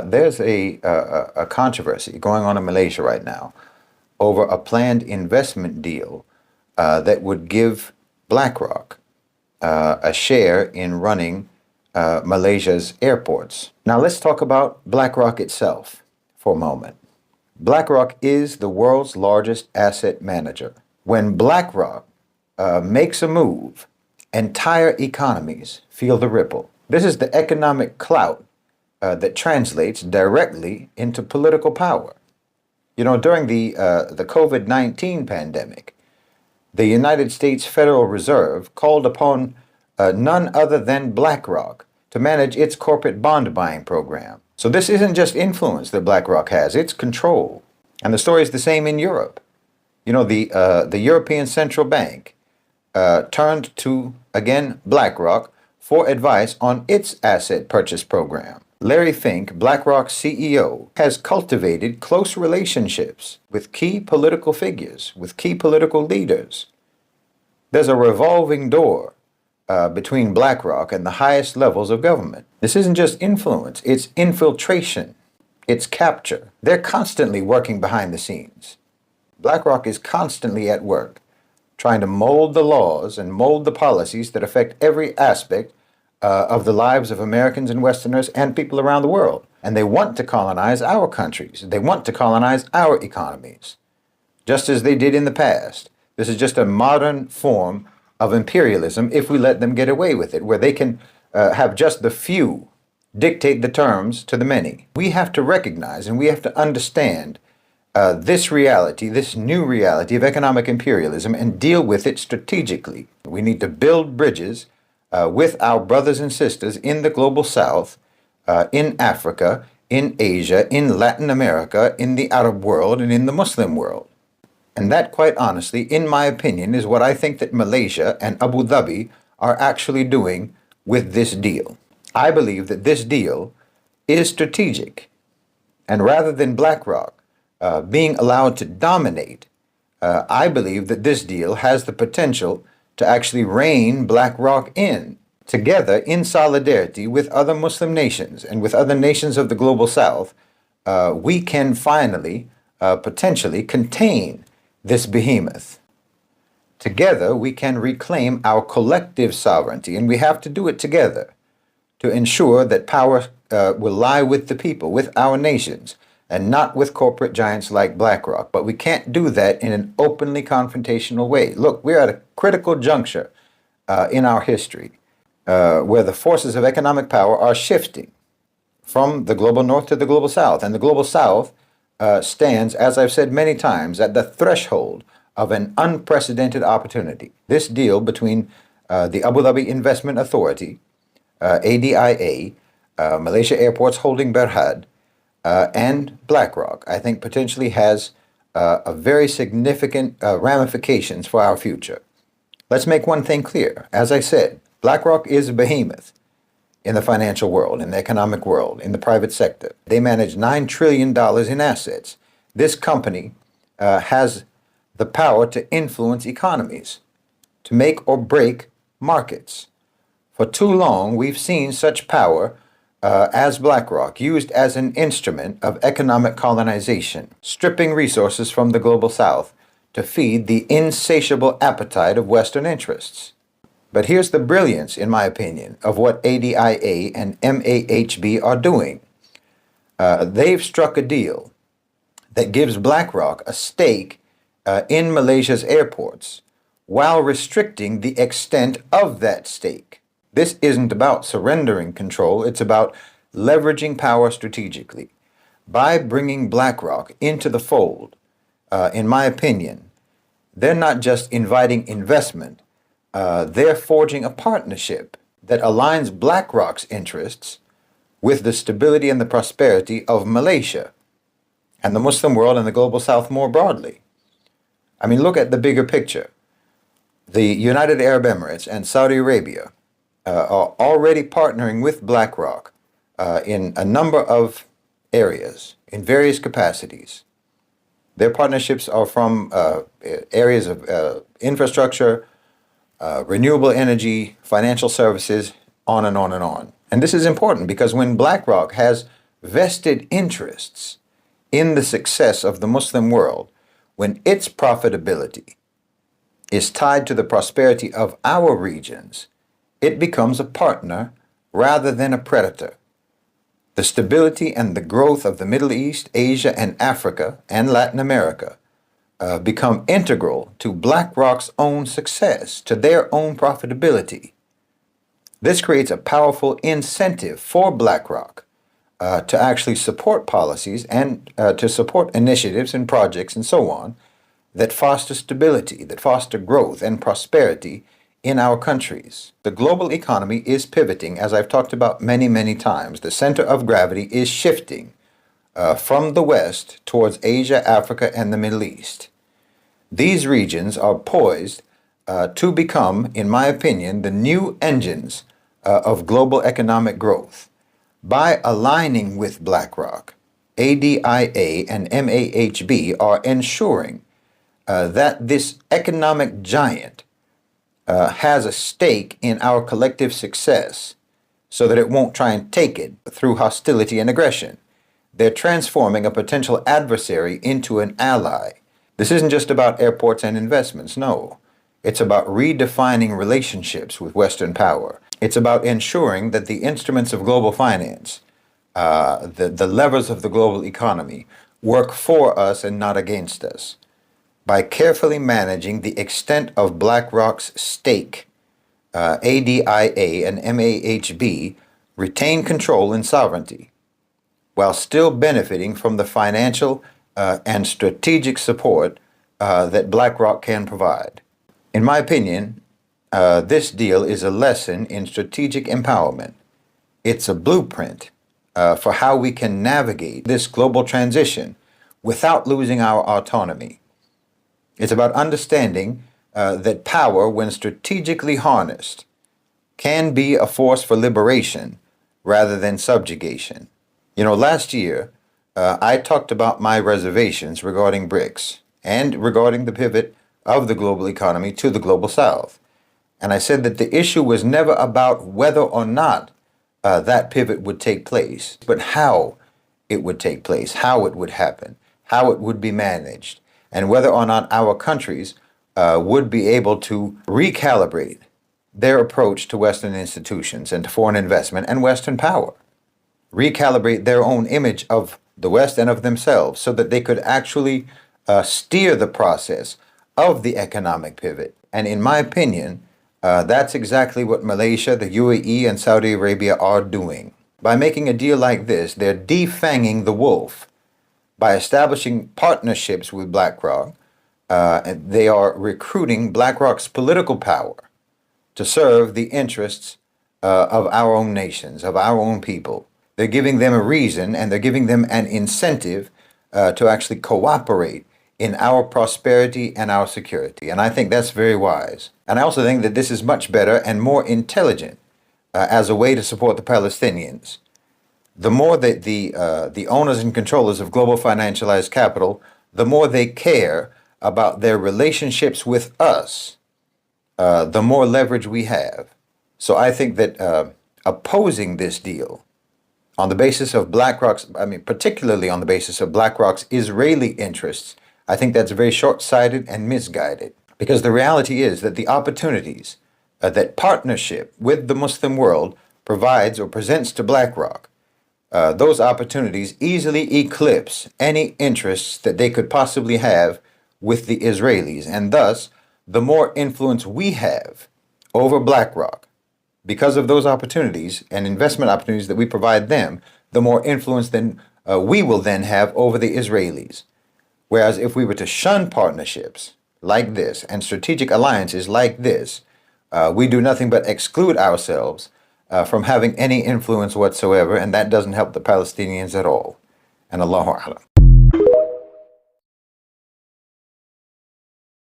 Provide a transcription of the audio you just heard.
There's a controversy going on in Malaysia right now over a planned investment deal that would give BlackRock a share in running Malaysia's airports. Now let's talk about BlackRock itself for a moment. BlackRock is the world's largest asset manager. When BlackRock makes a move, entire economies feel the ripple. This is the economic clout that translates directly into political power. You know, during the COVID-19 pandemic, the United States Federal Reserve called upon none other than BlackRock to manage its corporate bond buying program. So this isn't just influence that BlackRock has, it's control. And the story is the same in Europe. You know, the European Central Bank turned to, again, BlackRock for advice on its asset purchase program. Larry Fink, BlackRock's CEO, has cultivated close relationships with key political figures, with key political leaders. There's a revolving door between BlackRock and the highest levels of government. This isn't just influence, it's infiltration, it's capture. They're constantly working behind the scenes. BlackRock is constantly at work, trying to mold the laws and mold the policies that affect every aspect of the lives of Americans and Westerners and people around the world. And they want to colonize our countries. They want to colonize our economies, just as they did in the past. This is just a modern form of imperialism if we let them get away with it, where they can have just the few dictate the terms to the many. We have to recognize and we have to understand this reality, this new reality of economic imperialism, and deal with it strategically. We need to build bridges with our brothers and sisters in the global south, in Africa, in Asia, in Latin America, in the Arab world, and in the Muslim world. And that, quite honestly, in my opinion, is what I think that Malaysia and Abu Dhabi are actually doing with this deal. I believe that this deal is strategic. And rather than BlackRock being allowed to dominate, I believe that this deal has the potential to actually rein BlackRock in, together in solidarity with other Muslim nations and with other nations of the global south. We can finally, potentially contain this behemoth. Together, we can reclaim our collective sovereignty, and we have to do it together to ensure that power will lie with the people, with our nations, and not with corporate giants like BlackRock. But we can't do that in an openly confrontational way. Look, we're at a critical juncture in our history where the forces of economic power are shifting from the global north to the global south. And the global south stands, as I've said many times, at the threshold of an unprecedented opportunity. This deal between the Abu Dhabi Investment Authority, ADIA, Malaysia Airports Holding Berhad, and BlackRock, I think potentially has a very significant ramifications for our future. Let's make one thing clear. As I said, BlackRock is a behemoth in the financial world, in the economic world, in the private sector. They manage $9 trillion in assets. This company has the power to influence economies, to make or break markets. For too long, we've seen such power as BlackRock used as an instrument of economic colonization, stripping resources from the global south to feed the insatiable appetite of Western interests. But here's the brilliance, in my opinion, of what ADIA and MAHB are doing. They've struck a deal that gives BlackRock a stake in Malaysia's airports while restricting the extent of that stake. This isn't about surrendering control, it's about leveraging power strategically. By bringing BlackRock into the fold, in my opinion, they're not just inviting investment, they're forging a partnership that aligns BlackRock's interests with the stability and the prosperity of Malaysia and the Muslim world and the global south more broadly. I mean, look at the bigger picture. The United Arab Emirates and Saudi Arabia are already partnering with BlackRock in a number of areas, in various capacities. Their partnerships are from areas of infrastructure, renewable energy, financial services, on and on and on. And this is important because when BlackRock has vested interests in the success of the Muslim world, when its profitability is tied to the prosperity of our regions, it becomes a partner rather than a predator. The stability and the growth of the Middle East, Asia, and Africa, and Latin America become integral to BlackRock's own success, to their own profitability. This creates a powerful incentive for BlackRock to actually support policies and to support initiatives and projects and so on that foster stability, that foster growth and prosperity in our countries. The global economy is pivoting, as I've talked about many, many times. The center of gravity is shifting from the West towards Asia, Africa, and the Middle East. These regions are poised to become, in my opinion, the new engines of global economic growth. By aligning with BlackRock, ADIA and MAHB are ensuring that this economic giant has a stake in our collective success so that it won't try and take it through hostility and aggression. They're transforming a potential adversary into an ally. This isn't just about airports and investments, no. It's about redefining relationships with Western power. It's about ensuring that the instruments of global finance, the levers of the global economy, work for us and not against us. By carefully managing the extent of BlackRock's stake, ADIA and MAHB retain control and sovereignty, while still benefiting from the financial and strategic support that BlackRock can provide. In my opinion, this deal is a lesson in strategic empowerment. It's a blueprint for how we can navigate this global transition without losing our autonomy. It's about understanding that power, when strategically harnessed, can be a force for liberation rather than subjugation. You know, last year, I talked about my reservations regarding BRICS and regarding the pivot of the global economy to the global south. And I said that the issue was never about whether or not that pivot would take place, but how it would take place, how it would happen, how it would be managed, and whether or not our countries would be able to recalibrate their approach to Western institutions and to foreign investment and Western power, recalibrate their own image of the West and of themselves so that they could actually steer the process of the economic pivot. And in my opinion, that's exactly what Malaysia, the UAE, and Saudi Arabia are doing. By making a deal like this, they're defanging the wolf. By establishing partnerships with BlackRock, they are recruiting BlackRock's political power to serve the interests of our own nations, of our own people. They're giving them a reason and they're giving them an incentive to actually cooperate in our prosperity and our security. And I think that's very wise. And I also think that this is much better and more intelligent as a way to support the Palestinians. The more that the owners and controllers of global financialized capital, the more they care about their relationships with us, the more leverage we have. So I think that opposing this deal on the basis of BlackRock's, particularly on the basis of BlackRock's Israeli interests, I think that's very short-sighted and misguided. Because the reality is that the opportunities that partnership with the Muslim world provides or presents to BlackRock, those opportunities easily eclipse any interests that they could possibly have with the Israelis. And thus, the more influence we have over BlackRock, because of those opportunities and investment opportunities that we provide them, the more influence then we will then have over the Israelis. Whereas if we were to shun partnerships like this and strategic alliances like this, we do nothing but exclude ourselves from having any influence whatsoever, and that doesn't help the Palestinians at all. And Allahu A'lam.